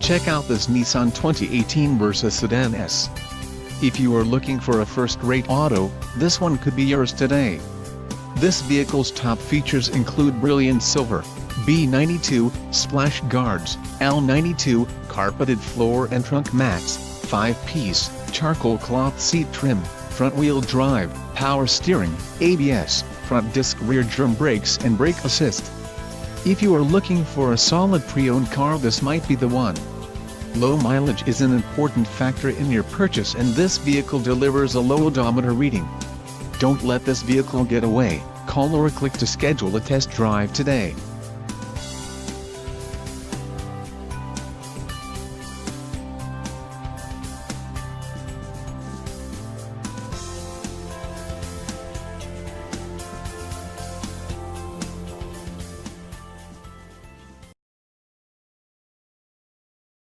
Check out this Nissan 2018 Versa Sedan S. If you are looking for a first-rate auto, this one could be yours today. This vehicle's top features include brilliant silver, B92, splash guards, L92, carpeted floor and trunk mats, 5-piece, charcoal cloth seat trim, front-wheel drive, power steering, ABS, front disc rear drum brakes and brake assist. If you are looking for a solid pre-owned car, this might be the one. Low mileage is an important factor in your purchase, and this vehicle delivers a low odometer reading. Don't let this vehicle get away. Call or click to schedule a test drive today.